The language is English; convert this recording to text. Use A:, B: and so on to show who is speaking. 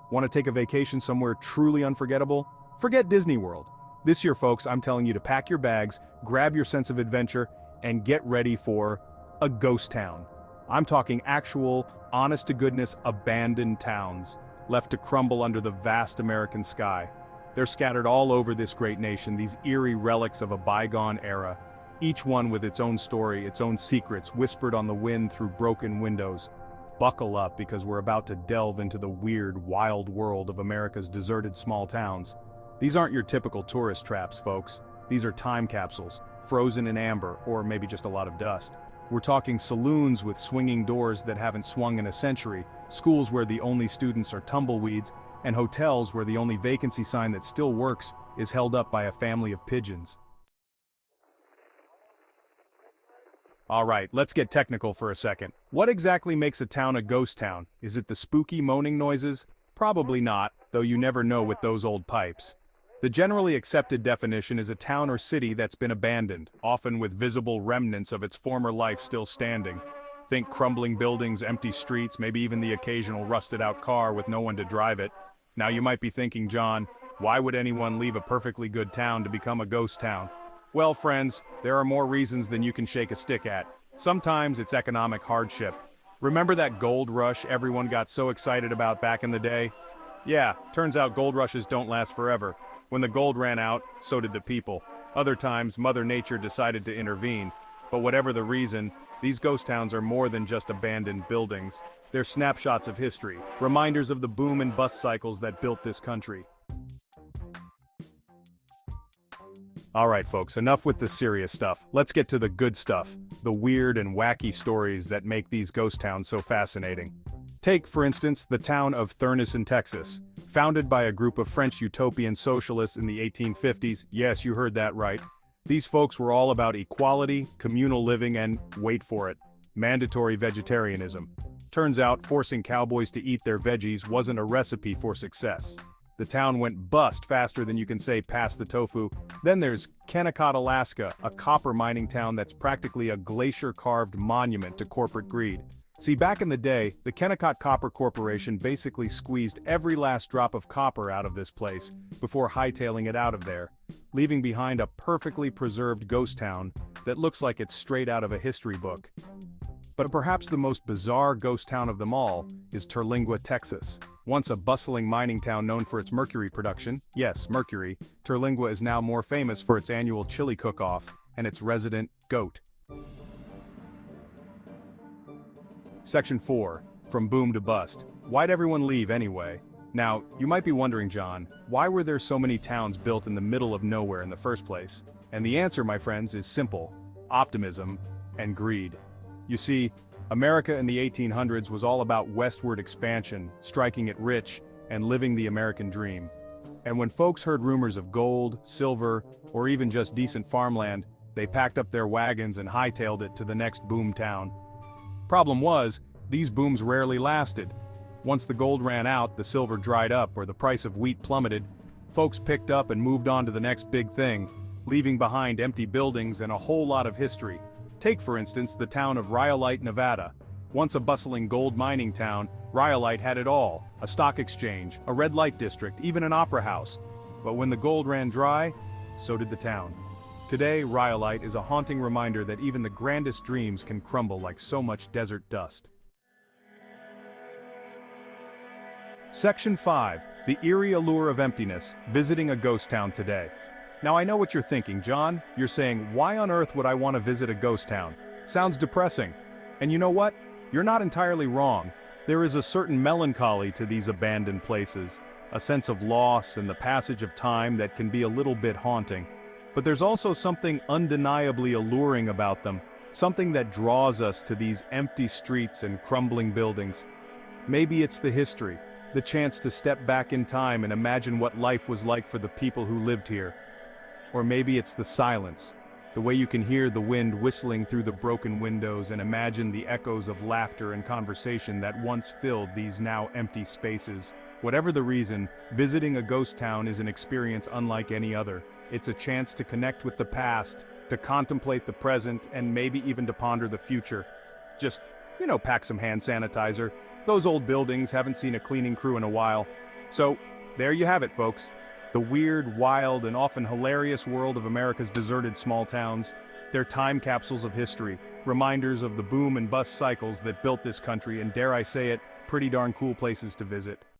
A: Want to take a vacation somewhere truly unforgettable? Forget Disney World. This year, folks, I'm telling you to pack your bags, grab your sense of adventure, and get ready for a ghost town. I'm talking actual, honest-to-goodness, abandoned towns, left to crumble under the vast American sky. They're scattered all over this great nation, these eerie relics of a bygone era, each one with its own story, its own secrets, whispered on the wind through broken windows. Buckle up, because we're about to delve into the weird, wild world of America's deserted small towns. These aren't your typical tourist traps, folks. These are time capsules, frozen in amber, or maybe just a lot of dust. We're talking saloons with swinging doors that haven't swung in a century, schools where the only students are tumbleweeds, and hotels where the only vacancy sign that still works is held up by a family of pigeons. Alright, let's get technical for a second. What exactly makes a town a ghost town? Is it the spooky moaning noises? Probably not, though you never know with those old pipes. The generally accepted definition is a town or city that's been abandoned, often with visible remnants of its former life still standing. Think crumbling buildings, empty streets, maybe even the occasional rusted-out car with no one to drive it. Now you might be thinking, John, why would anyone leave a perfectly good town to become a ghost town? Well, friends, there are more reasons than you can shake a stick at. Sometimes it's economic hardship. Remember that gold rush everyone got so excited about back in the day? Yeah, turns out gold rushes don't last forever. When the gold ran out, so did the people. Other times, Mother Nature decided to intervene. But whatever the reason, these ghost towns are more than just abandoned buildings. They're snapshots of history, reminders of the boom and bust cycles that built this country. Alright folks, enough with the serious stuff. Let's get to the good stuff, the weird and wacky stories that make these ghost towns so fascinating. Take, for instance, the town of Thurnes in Texas. Founded by a group of French utopian socialists in the 1850s, yes, you heard that right. These folks were all about equality, communal living, and, wait for it, mandatory vegetarianism. Turns out, forcing cowboys to eat their veggies wasn't a recipe for success. The town went bust faster than you can say pass the tofu. Then there's Kennecott, Alaska, a copper mining town that's practically a glacier-carved monument to corporate greed. See, back in the day, the Kennecott Copper Corporation basically squeezed every last drop of copper out of this place before hightailing it out of there, leaving behind a perfectly preserved ghost town that looks like it's straight out of a history book. But perhaps the most bizarre ghost town of them all is Terlingua, Texas. Once a bustling mining town known for its mercury production, yes, mercury, Terlingua is now more famous for its annual chili cook-off and its resident goat. Section 4. From boom to bust. Why'd everyone leave anyway? Now, you might be wondering, John, why were there so many towns built in the middle of nowhere in the first place? And the answer, my friends, is simple: optimism and greed. You see, America in the 1800s was all about westward expansion, striking it rich, and living the American dream. And when folks heard rumors of gold, silver, or even just decent farmland, they packed up their wagons and hightailed it to the next boom town. Problem was, these booms rarely lasted. Once the gold ran out, the silver dried up, or the price of wheat plummeted, folks picked up and moved on to the next big thing, leaving behind empty buildings and a whole lot of history. Take, for instance, the town of Rhyolite, Nevada. Once a bustling gold mining town, Rhyolite had it all: a stock exchange, a red light district, even an opera house. But when the gold ran dry, so did the town. Today, Rhyolite is a haunting reminder that even the grandest dreams can crumble like so much desert dust. Section 5. The eerie allure of emptiness, visiting a ghost town today. Now I know what you're thinking, John. You're saying, why on earth would I want to visit a ghost town? Sounds depressing. And you know what? You're not entirely wrong. There is a certain melancholy to these abandoned places, a sense of loss and the passage of time that can be a little bit haunting. But there's also something undeniably alluring about them, something that draws us to these empty streets and crumbling buildings. Maybe it's the history, the chance to step back in time and imagine what life was like for the people who lived here. Or maybe it's the silence, the way you can hear the wind whistling through the broken windows and imagine the echoes of laughter and conversation that once filled these now empty spaces. Whatever the reason, visiting a ghost town is an experience unlike any other. It's a chance to connect with the past, to contemplate the present, and maybe even to ponder the future. Just, pack some hand sanitizer. Those old buildings haven't seen a cleaning crew in a while. So, there you have it, folks. The weird, wild, and often hilarious world of America's deserted small towns. They're time capsules of history, reminders of the boom and bust cycles that built this country, and dare I say it, pretty darn cool places to visit.